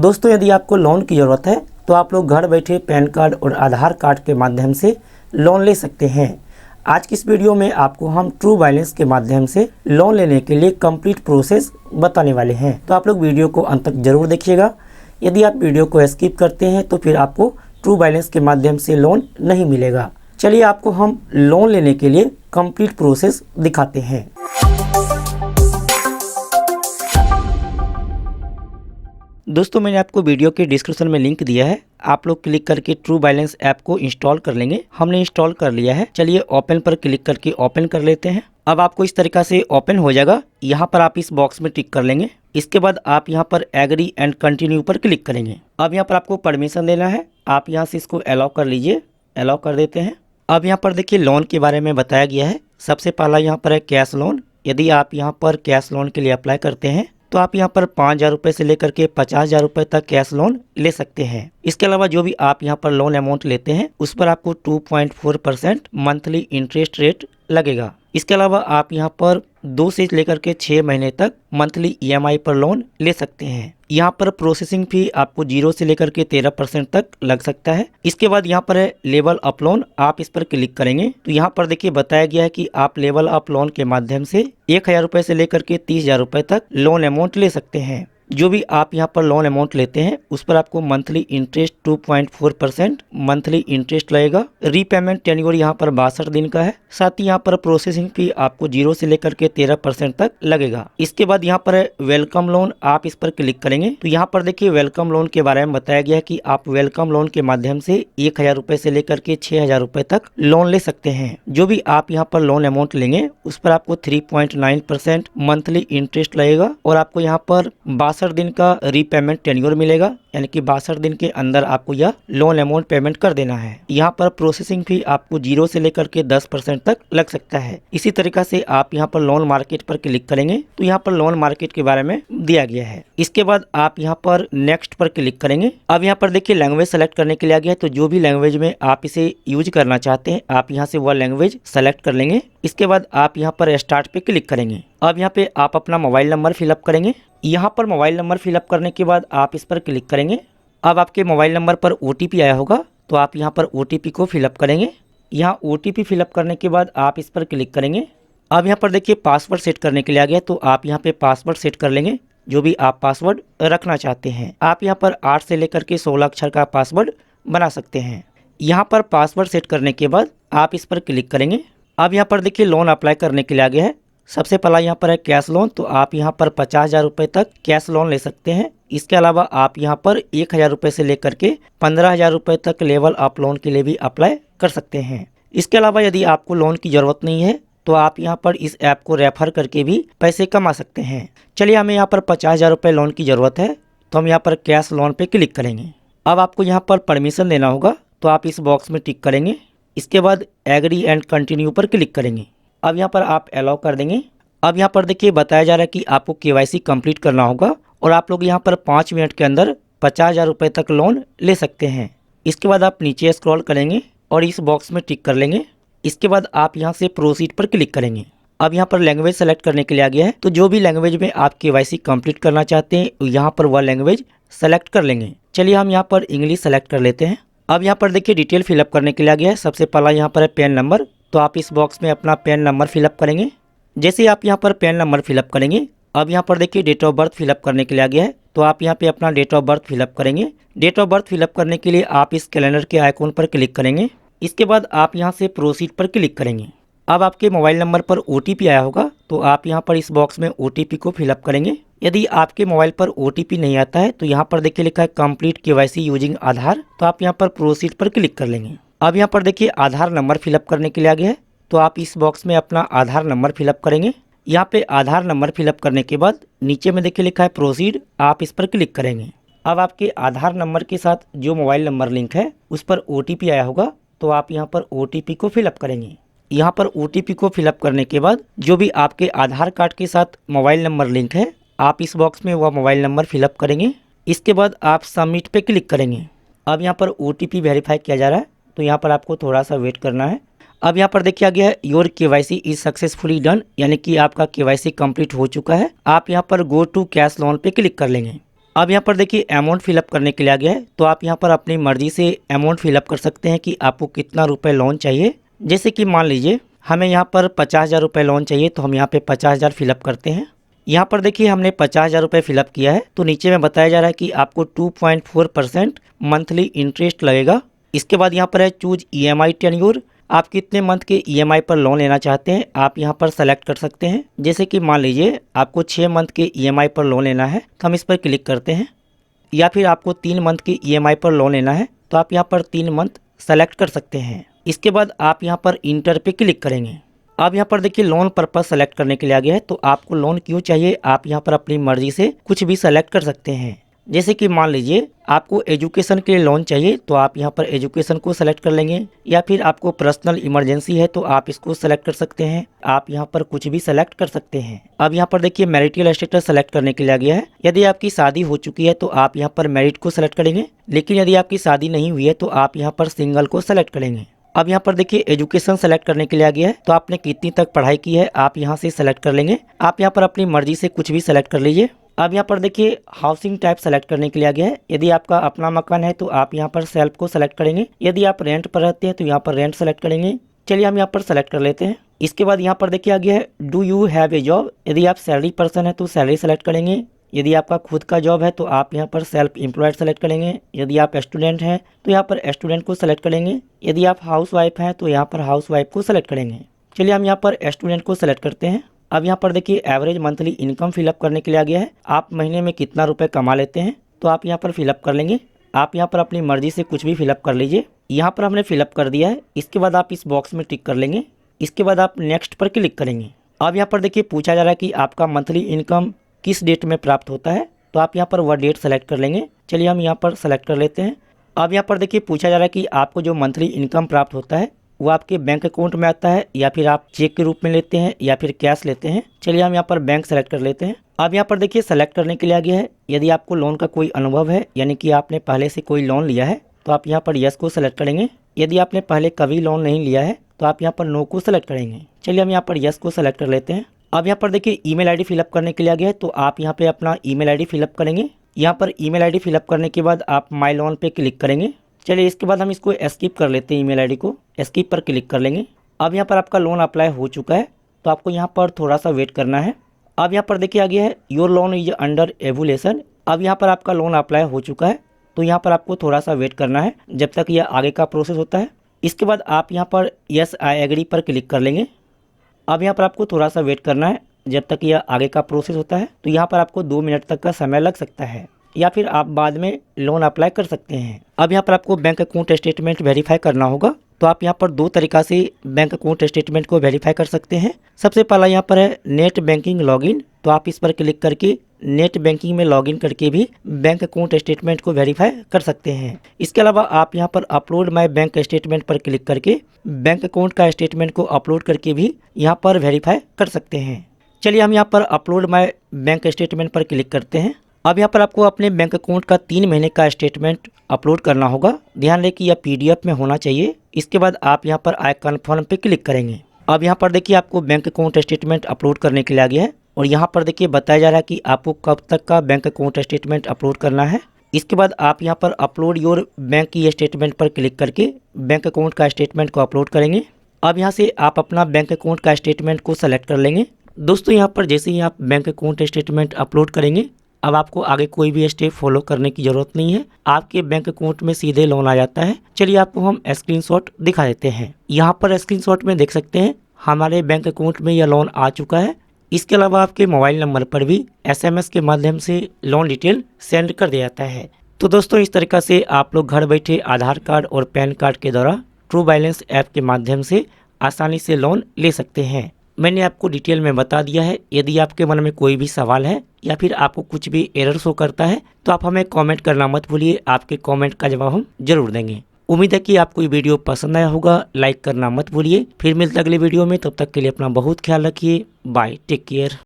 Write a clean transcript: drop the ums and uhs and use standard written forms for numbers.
दोस्तों, यदि आपको लोन की ज़रूरत है तो आप लोग घर बैठे पैन कार्ड और आधार कार्ड के माध्यम से लोन ले सकते हैं। आज की इस वीडियो में आपको हम ट्रू बैलेंस के माध्यम से लोन लेने के लिए कंप्लीट प्रोसेस बताने वाले हैं, तो आप लोग वीडियो को अंत तक जरूर देखिएगा। यदि आप वीडियो को स्किप करते हैं तो फिर आपको ट्रू बैलेंस के माध्यम से लोन नहीं मिलेगा। चलिए आपको हम लोन लेने के लिए कंप्लीट प्रोसेस दिखाते हैं। दोस्तों, मैंने आपको वीडियो के डिस्क्रिप्शन में लिंक दिया है, आप लोग क्लिक करके ट्रू बैलेंस ऐप को इंस्टॉल कर लेंगे। हमने इंस्टॉल कर लिया है। चलिए ओपन पर क्लिक करके ओपन कर लेते हैं। अब आपको इस तरीका से ओपन हो जाएगा। यहाँ पर आप इस बॉक्स में टिक कर लेंगे। इसके बाद आप यहाँ पर एग्री एंड कंटिन्यू पर क्लिक करेंगे। अब यहाँ पर आपको परमिशन देना है, आप यहाँ से इसको अलाउ कर लीजिए। अलाउ कर देते हैं। अब यहाँ पर देखिए लोन के बारे में बताया गया है। सबसे पहला यहाँ पर है कैश लोन। यदि आप यहाँ पर कैश लोन के लिए अप्लाई करते हैं तो आप यहाँ पर 5,000 रुपये से लेकर के 50,000 रुपये तक कैश लोन ले सकते हैं। इसके अलावा जो भी आप यहाँ पर लोन अमाउंट लेते हैं उस पर आपको 2.4% मंथली इंटरेस्ट रेट लगेगा। इसके अलावा आप यहाँ पर 2 से लेकर के 6 महीने तक मंथली EMI पर लोन ले सकते हैं। यहाँ पर प्रोसेसिंग फी आपको 0 से लेकर के 13% तक लग सकता है। इसके बाद यहाँ पर है लेवल अप लोन, आप इस पर क्लिक करेंगे तो यहाँ पर देखिए बताया गया है कि आप लेवल अप लोन के माध्यम से 1,000 रुपये से लेकर के 30,000 रुपये तक लोन अमाउंट ले सकते हैं। जो भी आप यहाँ पर लोन अमाउंट लेते हैं उस पर आपको मंथली इंटरेस्ट 2.4% मंथली इंटरेस्ट लगेगा। रीपेमेंट टेन्योर यहाँ पर 62 दिन का है। साथ ही यहाँ पर प्रोसेसिंग फी आपको 0 से लेकर के 13% तक लगेगा। इसके बाद यहाँ पर है वेलकम लोन, आप इस पर क्लिक करेंगे तो यहाँ पर देखिए वेलकम लोन के बारे में बताया गया है कि आप वेलकम लोन के माध्यम से 1,000 रुपये से लेकर के 6,000 रुपये तक लोन ले सकते हैं। जो भी आप यहाँ पर लोन अमाउंट लेंगे उस पर आपको 3.9% मंथली इंटरेस्ट लगेगा और आपको यहाँ पर 62 दिन का रीपेमेंट टेन्योर मिलेगा, यानी कि 62 दिन के अंदर आपको यह लोन अमाउंट पेमेंट कर देना है। यहाँ पर प्रोसेसिंग फी आपको 0 से लेकर के 10% तक लग सकता है। इसी तरीका से आप यहाँ पर लोन मार्केट पर क्लिक करेंगे तो यहाँ पर लोन मार्केट के बारे में दिया गया है। इसके बाद आप यहाँ पर नेक्स्ट पर क्लिक करेंगे। अब यहाँ पर देखिए लैंग्वेज सेलेक्ट करने के लिए आ गया है, तो जो भी लैंग्वेज में आप इसे यूज करना चाहते हैं आप यहाँ से वह लैंग्वेज सेलेक्ट कर लेंगे। इसके बाद आप यहाँ पर स्टार्ट पे क्लिक करेंगे। अब यहाँ पे आप अपना मोबाइल नंबर फिलअप करेंगे। यहाँ पर मोबाइल नंबर फिलअप करने के बाद आप इस पर क्लिक करेंगे। अब आपके मोबाइल नंबर पर OTP आया होगा तो आप यहाँ पर OTP को फिलअप करेंगे। यहाँ OTP फिलअप करने के बाद आप इस पर क्लिक करेंगे। अब यहाँ पर देखिए पासवर्ड सेट करने के लिए आ गया, तो आप यहाँ पे पासवर्ड सेट कर लेंगे जो भी आप पासवर्ड रखना चाहते हैं। आप यहाँ पर 8 से लेकर के 16 अक्षर का पासवर्ड बना सकते हैं। यहाँ पर पासवर्ड सेट करने के बाद आप इस पर क्लिक करेंगे। अब यहाँ पर देखिए लोन अप्लाई करने के लिए आ गया है। सबसे पहला यहाँ पर है कैश लोन, तो आप यहाँ पर 50,000 रुपये तक कैश लोन ले सकते हैं। इसके अलावा आप यहाँ पर 1,000 रुपये से लेकर के 15,000 रुपये तक लेवल अप लोन के लिए भी अप्लाई कर सकते हैं। इसके अलावा यदि आपको लोन की ज़रूरत नहीं है तो आप यहाँ पर इस ऐप को रेफर करके भी पैसे कमा सकते हैं। चलिए हमें यहाँ पर 50,000 रुपये लोन की ज़रूरत है तो हम यहाँ पर कैश लोन पे क्लिक करेंगे। अब आपको यहाँ पर परमिशन देना होगा तो आप इस बॉक्स में टिक करेंगे। इसके बाद एग्री एंड कंटिन्यू पर क्लिक करेंगे। अब यहाँ पर आप अलाउ कर देंगे। अब यहाँ पर देखिए बताया जा रहा है कि आपको KYC कंप्लीट करना होगा और आप लोग यहाँ पर 5 मिनट के अंदर 50,000 रुपये तक लोन ले सकते हैं। इसके बाद आप नीचे स्क्रॉल करेंगे और इस बॉक्स में टिक कर लेंगे। इसके बाद आप यहाँ से प्रोसीड पर क्लिक करेंगे। अब यहाँ पर लैंग्वेज सेलेक्ट करने के लिए आ गया है, तो जो भी लैंग्वेज में आप KYC कंप्लीट करना चाहते हैं यहाँ पर वह लैंग्वेज सेलेक्ट कर लेंगे। चलिए हम यहाँ पर इंग्लिश सेलेक्ट कर लेते हैं। अब यहाँ पर देखिए डिटेल फिलअप करने के लिए आ गया है। सबसे पहला यहाँ पर है पैन नंबर, तो आप इस बॉक्स में अपना पैन नंबर फिलअप करेंगे। जैसे आप यहाँ पर पैन नंबर फिलअप करेंगे अब यहाँ पर देखिए डेट ऑफ बर्थ फिलअप करने के लिए आ गया है, तो आप यहाँ पे अपना डेट ऑफ बर्थ फिलअप करेंगे। डेट ऑफ बर्थ फिलअप करने के लिए आप इस कैलेंडर के आइकॉन पर क्लिक करेंगे। इसके बाद आप यहाँ से प्रोसीड पर क्लिक करेंगे। अब आपके मोबाइल नंबर पर OTP आया होगा तो आप यहाँ पर इस बॉक्स में OTP को फिलअप करेंगे। यदि आपके मोबाइल पर OTP नहीं आता है तो यहाँ पर देखिए लिखा है कंप्लीट KYC यूजिंग आधार, तो आप यहाँ पर प्रोसीड पर क्लिक कर लेंगे। अब यहाँ पर देखिए आधार नंबर फिलअप करने के लिए आ गया है, तो आप इस बॉक्स में अपना आधार नंबर फिलअप करेंगे। यहाँ पे आधार नंबर फिलअप करने के बाद नीचे में देखिए लिखा है प्रोसीड, आप इस पर क्लिक करेंगे। अब आपके आधार नंबर के साथ जो मोबाइल नंबर लिंक है उस पर OTP आया होगा, तो आप यहाँ पर OTP को फिलअप करेंगे। यहाँ पर OTP को फिलअप करने के बाद जो भी आपके आधार कार्ड के साथ मोबाइल नंबर लिंक है आप इस बॉक्स में वह मोबाइल नंबर फिलअप करेंगे। इसके बाद आप सबमिट पे क्लिक करेंगे। अब यहाँ पर OTP वेरीफाई किया जा रहा है, तो यहाँ पर आपको थोड़ा सा वेट करना है। अब यहाँ पर देखिए आ गया है your KYC is successfully done, यानी कि आपका KYC कंप्लीट हो चुका है। आप यहाँ पर गो टू कैश लोन पे क्लिक कर लेंगे। अब यहाँ पर देखिए अमाउंट फिलअप करने के लिए आ गया है, तो आप यहाँ पर अपनी मर्जी से अमाउंट फिलअप कर सकते हैं कि आपको कितना रुपए लोन चाहिए। जैसे कि मान लीजिए हमें यहाँ पर 50,000 रुपये लोन चाहिए, तो हम यहाँ पे 50,000 फिलअप करते हैं। यहाँ पर देखिए हमने 50,000 रुपये फिलअप किया है, तो नीचे में बताया जा रहा है कि आपको 2.4% मंथली इंटरेस्ट लगेगा। इसके बाद यहाँ पर है चूज EMI टेन्योर, आप कितने मंथ के EMI पर लोन लेना चाहते हैं आप यहाँ पर सेलेक्ट कर सकते हैं। जैसे कि मान लीजिए आपको 6 मंथ के EMI पर लोन लेना है, तो हम इस पर क्लिक करते हैं। या फिर आपको 3 मंथ के EMI पर लोन लेना है, तो आप यहाँ पर 3 मंथ सेलेक्ट कर सकते हैं। इसके बाद आप यहाँ पर इंटर पे क्लिक करेंगे। अब यहाँ पर देखिए लोन पर्पस सेलेक्ट करने के लिए आ गया है, तो आपको लोन क्यों चाहिए आप यहाँ पर अपनी मर्जी से कुछ भी सेलेक्ट कर सकते हैं। जैसे कि मान लीजिए आपको एजुकेशन के लिए लोन चाहिए, तो आप यहाँ पर एजुकेशन को सेलेक्ट कर लेंगे। या फिर आपको पर्सनल इमरजेंसी है, तो आप इसको सेलेक्ट कर सकते हैं। आप यहाँ पर कुछ भी सेलेक्ट कर सकते हैं। अब यहाँ पर देखिए मैरिटल स्टेटस सेलेक्ट करने के लिए आ गया है। यदि आपकी शादी हो चुकी है तो आप यहाँ पर मैरिड को सेलेक्ट करेंगे, लेकिन यदि आपकी शादी नहीं हुई है तो आप यहाँ पर सिंगल को सेलेक्ट करेंगे। अब यहाँ पर देखिए एजुकेशन सेलेक्ट करने के लिए आ गया है, तो आपने कितनी तक पढ़ाई की है आप यहाँ से सेलेक्ट कर लेंगे। आप यहाँ पर अपनी मर्जी से कुछ भी सेलेक्ट कर लीजिए। अब यहाँ पर देखिए हाउसिंग टाइप सेलेक्ट करने के लिए आ गया है। यदि आपका अपना मकान है तो आप यहाँ पर सेल्फ को सेलेक्ट करेंगे। यदि आप रेंट पर रहते हैं तो यहाँ पर रेंट सेलेक्ट करेंगे। चलिए हम यहाँ पर सेलेक्ट कर लेते हैं। इसके बाद यहाँ पर देखिए आ गया है do you have a job, यदि आप सैलरी पर्सन है तो सैलरी सेलेक्ट करेंगे। यदि आपका खुद का जॉब है तो आप यहाँ पर सेल्फ एम्प्लॉयड सेलेक्ट करेंगे। यदि आप स्टूडेंट हैं तो यहाँ पर स्टूडेंट को सेलेक्ट करेंगे। यदि आप हाउस वाइफ हैं तो यहाँ पर हाउस वाइफ को सेलेक्ट करेंगे। चलिए हम यहाँ पर स्टूडेंट को सेलेक्ट करते हैं। अब यहाँ पर देखिए एवरेज मंथली इनकम फिलअप करने के लिए आ गया है। आप महीने में कितना रुपए कमा लेते हैं तो आप यहाँ पर फिलअप कर लेंगे। आप यहाँ पर अपनी मर्जी से कुछ भी फिलअप कर लीजिए। यहाँ पर हमने फिलअप कर दिया है। इसके बाद आप इस बॉक्स में टिक कर लेंगे। इसके बाद आप नेक्स्ट पर क्लिक करेंगे। अब यहाँ पर देखिए पूछा जा रहा है कि आपका मंथली इनकम किस डेट में प्राप्त होता है, तो आप यहाँ पर वह डेट सेलेक्ट कर लेंगे। चलिए हम यहाँ पर सेलेक्ट कर लेते हैं। अब यहाँ पर देखिए पूछा जा रहा है कि आपको जो मंथली इनकम प्राप्त होता है वो आपके बैंक अकाउंट में आता है या फिर आप चेक के रूप में लेते हैं या फिर कैश लेते हैं। चलिए हम यहाँ पर बैंक सेलेक्ट कर लेते हैं। अब यहाँ पर देखिए सेलेक्ट करने के लिए आ गया है। यदि आपको लोन का कोई अनुभव है, यानी कि आपने पहले से कोई लोन लिया है, तो आप यहाँ पर यस को सेलेक्ट करेंगे। यदि आपने पहले कभी लोन नहीं लिया है तो आप यहाँ पर नो को सेलेक्ट करेंगे। चलिए हम यहाँ पर यस को सेलेक्ट कर लेते हैं। अब यहाँ पर देखिए ईमेल आईडी फिलअप करने के लिए आ गया है, तो आप यहाँ पे अपना ईमेल आईडी फिलअप करेंगे। यहाँ पर ईमेल आईडी फिलअप करने के बाद आप माई लोन पे क्लिक करेंगे। चलिए इसके बाद हम इसको स्किप कर लेते हैं। ईमेल आईडी को स्किप पर क्लिक कर लेंगे। अब यहाँ पर आपका लोन अप्लाई हो चुका है, तो आपको यहाँ पर थोड़ा सा वेट करना है। अब यहाँ पर देखिए आ गया है योर लोन इज अंडर एवुलेशन। अब यहाँ पर आपका लोन अप्लाई हो चुका है, तो यहाँ पर आपको थोड़ा सा वेट करना है जब तक यह आगे का प्रोसेस होता है। इसके बाद आप यहाँ पर यस आई एग्री पर क्लिक कर लेंगे। अब यहाँ पर आपको थोड़ा सा वेट करना है जब तक यह आगे का प्रोसेस होता है, तो यहाँ पर आपको 2 मिनट तक का समय लग सकता है, या फिर आप बाद में लोन अप्लाई कर सकते हैं। अब यहाँ पर आपको बैंक अकाउंट स्टेटमेंट वेरीफाई करना होगा, तो आप यहाँ पर 2 तरीका से बैंक अकाउंट स्टेटमेंट को वेरीफाई कर सकते हैं। सबसे पहला यहाँ पर है नेट बैंकिंग लॉगिन, तो आप इस पर क्लिक करके नेट बैंकिंग में लॉगिन करके भी बैंक अकाउंट स्टेटमेंट को वेरीफाई कर सकते हैं। इसके अलावा आप यहाँ पर अपलोड माय बैंक स्टेटमेंट पर क्लिक करके बैंक अकाउंट का स्टेटमेंट को अपलोड करके भी यहाँ पर वेरीफाई कर सकते हैं। चलिए हम यहाँ पर अपलोड माय बैंक स्टेटमेंट पर क्लिक करते हैं। अब यहाँ पर आपको अपने बैंक अकाउंट का 3 महीने का स्टेटमेंट अपलोड करना होगा। ध्यान दें कि यह PDF में होना चाहिए। इसके बाद आप यहाँ पर आई कन्फर्म पे क्लिक करेंगे। अब यहाँ पर देखिए आपको बैंक अकाउंट स्टेटमेंट अपलोड करने के लिए आ गया है, और यहाँ पर देखिए बताया जा रहा है कि आपको कब तक का बैंक अकाउंट स्टेटमेंट अपलोड करना है। इसके बाद आप यहाँ पर अपलोड योर बैंक की स्टेटमेंट पर क्लिक करके बैंक अकाउंट का स्टेटमेंट को अपलोड करेंगे। अब यहाँ से आप अपना बैंक अकाउंट का स्टेटमेंट को सेलेक्ट कर लेंगे। दोस्तों यहाँ पर जैसे ही आप बैंक अकाउंट स्टेटमेंट अपलोड करेंगे, अब आपको आगे कोई भी स्टेप फॉलो करने की जरूरत नहीं है, आपके बैंक अकाउंट में सीधे लोन आ जाता है। चलिए आपको हम स्क्रीनशॉट दिखा देते हैं। यहाँ पर स्क्रीनशॉट में देख सकते हैं हमारे बैंक अकाउंट में यह लोन आ चुका है। इसके अलावा आपके मोबाइल नंबर पर भी SMS के माध्यम से लोन डिटेल सेंड कर दिया जाता है। तो दोस्तों इस तरीका से आप लोग घर बैठे आधार कार्ड और पैन कार्ड के द्वारा ट्रू बैलेंस ऐप के माध्यम से आसानी से लोन ले सकते हैं। मैंने आपको डिटेल में बता दिया है। यदि आपके मन में कोई भी सवाल है या फिर आपको कुछ भी एरर शो करता है तो आप हमें कमेंट करना मत भूलिए। आपके कमेंट का जवाब हम जरूर देंगे। उम्मीद है कि आपको ये वीडियो पसंद आया होगा। लाइक करना मत भूलिए। फिर मिलते अगले वीडियो में, तब तक के लिए अपना बहुत ख्याल रखिए। Bye, take care.